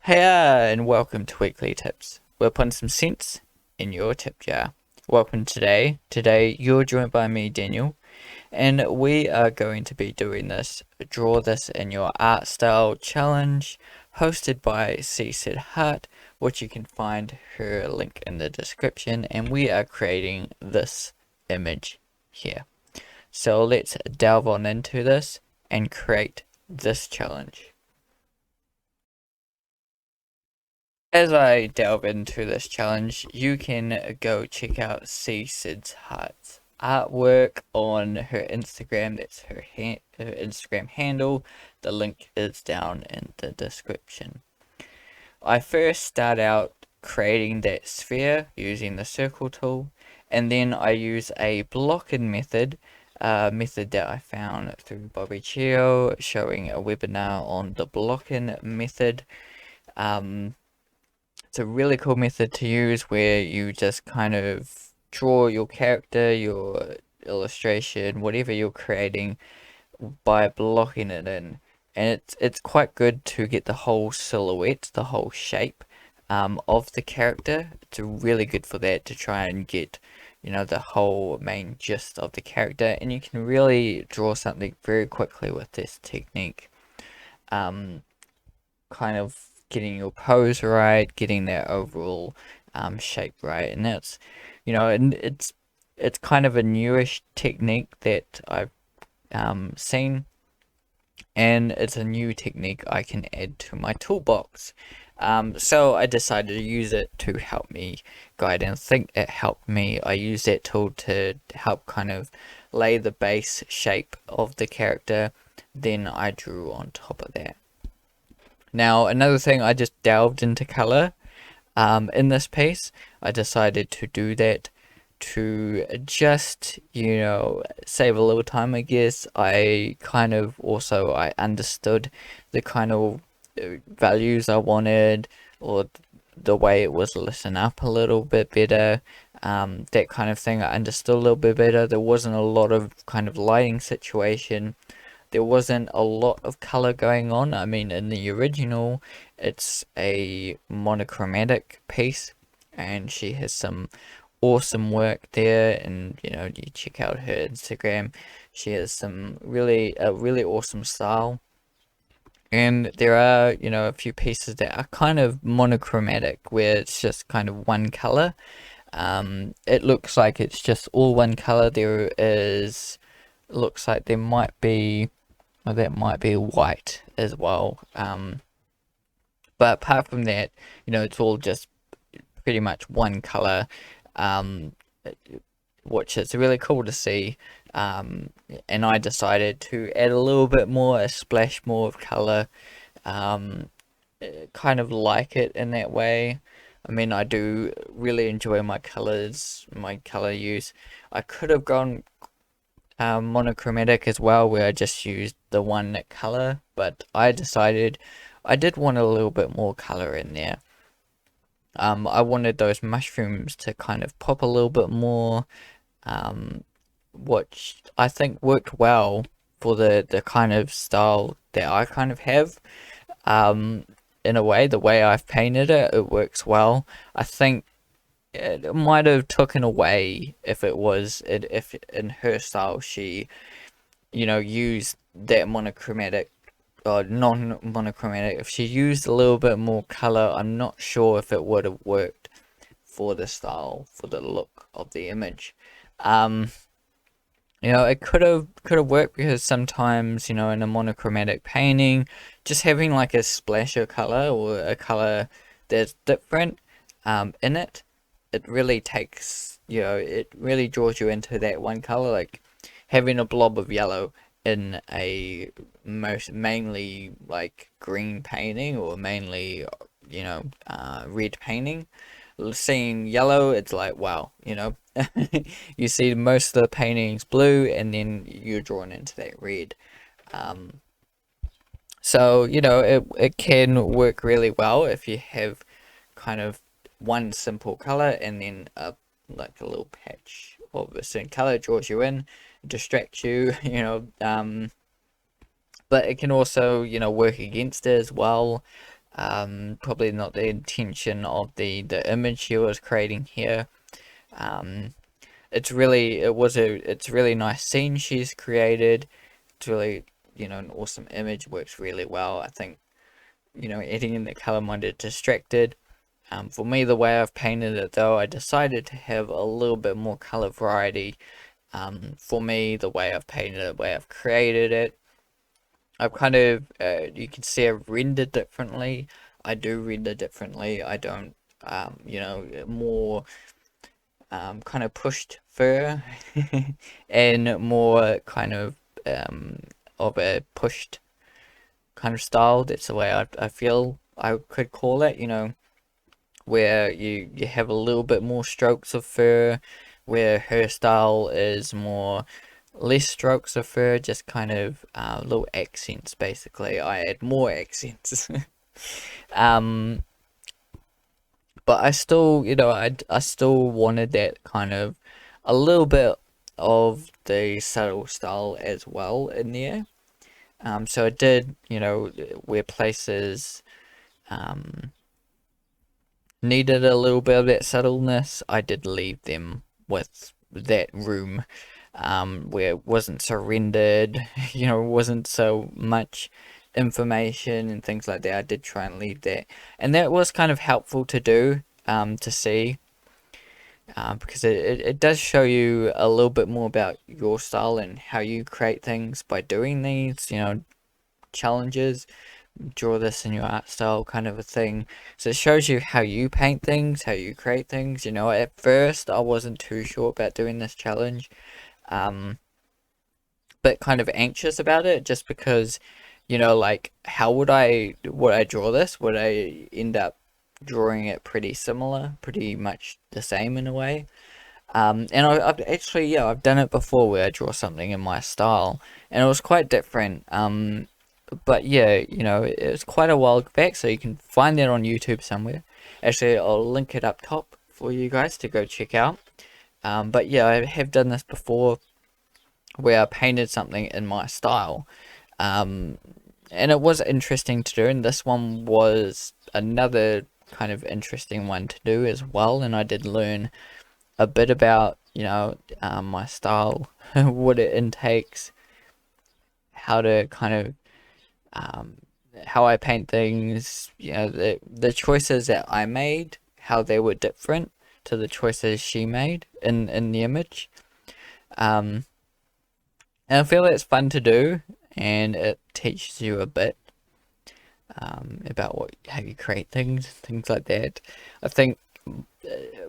Hey, and welcome to Weekly Tips. We're putting some sense in your tip jar. Welcome today. Today, you're joined by me, Daniel, and we are going to be doing this Draw This in Your Art Style challenge, hosted by CZ Hart, which you can find her link in the description, and we are creating this image here. So let's delve on into this and create this challenge. As I delve into this challenge, you can go check out CZ's Heart's artwork on her Instagram. That's her Instagram handle. The link is down in the description. I first start out creating that sphere using the circle tool, and then I use a blocking method, method that I found through Bobby Chio, showing a webinar on the blocking method. It's a really cool method to use where you just kind of draw your character, your illustration, whatever you're creating by blocking it in. And it's quite good to get the whole silhouette, the whole shape of the character. It's really good for that to try and get, the whole main gist of the character. And you can really draw something very quickly with this technique. Kind of getting your pose right, getting that overall shape right, and that's and it's kind of a newish technique that I've seen, and it's a new technique I can add to my toolbox. So I decided to use it to help me guide and think. It helped me. I use that tool to help kind of lay the base shape of the character. Then I drew on top of that. Now, another thing, I just delved into color in this piece. I decided to do that to just, save a little time, I guess. I kind of also, I understood the kind of values I wanted, or the way it was lit up a little bit better. That kind of thing I understood a little bit better. There wasn't a lot of kind of lighting situation. There wasn't a lot of color going on. I mean, in the original, it's a monochromatic piece, and she has some awesome work there. And you check out her Instagram, she has some really awesome style. And there are, a few pieces that are kind of monochromatic, where it's just kind of one color. It looks like it's just all one color. Looks like there might be, well, that might be white as well. But apart from that, it's all just pretty much one color, um, which is really cool to see. And I decided to add a little bit more, a splash more of color, um, kind of like it in that way. I mean, I do really enjoy my colors, my color use. I could have gone monochromatic as well, where I just used the one color, but I decided I did want a little bit more color in there. I wanted those mushrooms to kind of pop a little bit more, which I think worked well for the kind of style that I kind of have. In a way, the way I've painted it, it works well. I think it might have taken away if in her style she used that monochromatic or non-monochromatic. If she used a little bit more color, I'm not sure if it would have worked for the style, for the look of the image. It could have worked, because sometimes, in a monochromatic painting, just having like a splash of color, or a color that's different in it, it really takes, it really draws you into that one color. Like having a blob of yellow in a mainly like green painting, or mainly red painting, seeing yellow, it's like, wow, you see most of the paintings blue, and then you're drawn into that red. So it can work really well if you have kind of one simple color, and then like a little patch of a certain color draws you in, distracts you. But it can also work against it as well. Probably not the intention of the image she was creating here. Um, it's really nice scene she's created. It's really, an awesome image, works really well. I think, editing the color might have distracted. For me, the way I've painted it though, I decided to have a little bit more color variety. For me, the way I've painted it, the way I've created it, I've kind of, you can see I've rendered differently. I do render differently. I don't, more kind of pushed fur and more kind of a pushed kind of style. That's the way I feel I could call it, where you have a little bit more strokes of fur, where her style is more less strokes of fur, just kind of little accents. Basically, I add more accents. um, but I still, I still wanted that kind of a little bit of the subtle style as well in there. So I did, where places um, needed a little bit of that subtleness, I did leave them with that room, where it wasn't so rendered, wasn't so much information and things like that. I did try and leave that, and that was kind of helpful to do, to see, because it does show you a little bit more about your style and how you create things by doing these, challenges. Draw this in your art style, kind of a thing. So it shows you how you paint things, how you create things. At first I wasn't too sure about doing this challenge, um but kind of anxious about it, just because, like, how would I draw this? Would I end up drawing it pretty similar, pretty much the same in a way? And I've actually, yeah, I've done it before where I draw something in my style, and it was quite different. But yeah, it was quite a while back, so you can find that on YouTube somewhere. Actually, I'll link it up top for you guys to go check out. But yeah, I have done this before where I painted something in my style. Um, and it was interesting to do, and this one was another kind of interesting one to do as well, and I did learn a bit about, my style, what it intakes, how to kind of, um, how I paint things, the choices that I made, how they were different to the choices she made in the image. Um, and I feel it's fun to do, and it teaches you a bit, about how you create things like that. I think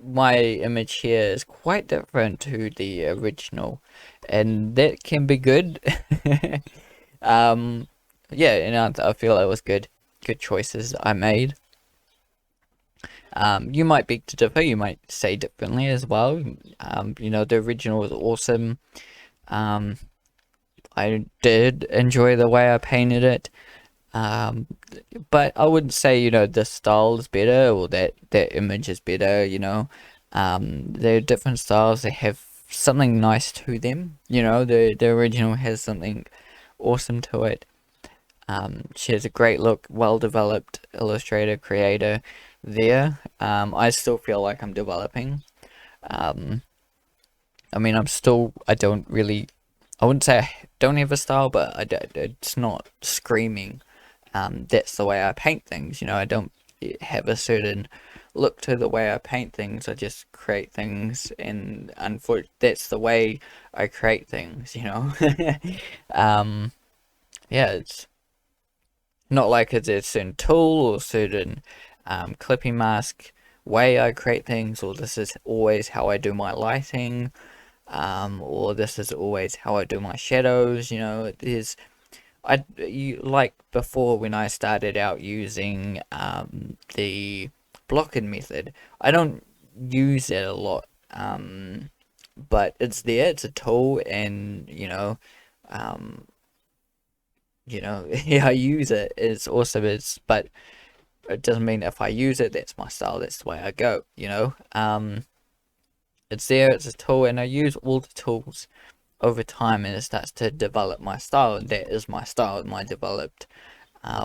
my image here is quite different to the original, and that can be good. um, yeah, I feel it was good choices I made. You might beg to differ, you might say differently as well. The original was awesome. Um, I did enjoy the way I painted it. Um, but I wouldn't say, this style is better or that image is better, they're different styles. They have something nice to them, the original has something awesome to it. She has a great look, well developed illustrator, creator there. I still feel like I'm developing. Um, I mean, I don't really, I wouldn't say I don't have a style, but it's not screaming. That's the way I paint things. I don't have a certain look to the way I paint things. I just create things, and that's the way I create things. um, yeah, it's not like it's a certain tool or certain clipping mask way I create things, or this is always how I do my lighting, or this is always how I do my shadows. There's like before when I started out using the blocking method. I don't use it a lot, but it's there. It's a tool, and um, yeah, I use it. It's awesome. But it doesn't mean if I use it, that's my style. That's the way I go. It's there. It's a tool, and I use all the tools over time, and it starts to develop my style, and that is my style, my developed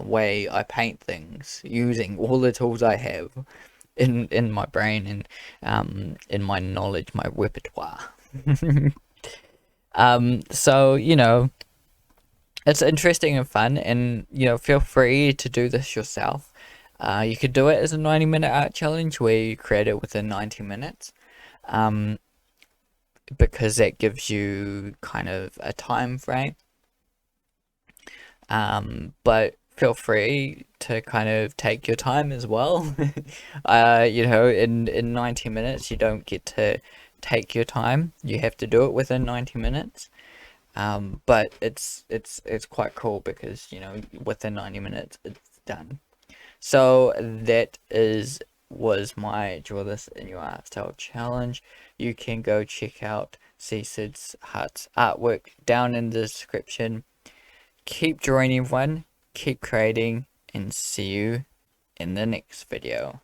way I paint things using all the tools I have in my brain and in my knowledge, my repertoire. So it's interesting and fun, and feel free to do this yourself. You could do it as a 90-minute art challenge where you create it within 90 minutes, um, because that gives you kind of a time frame. But feel free to kind of take your time as well. In 90 minutes, you don't get to take your time. You have to do it within 90 minutes. But it's quite cool because within 90 minutes it's done. So that was my Draw This in Your Art Style challenge. You can go check out Ceasid's Heart's artwork down in the description. Keep drawing, everyone, keep creating, and see you in the next video.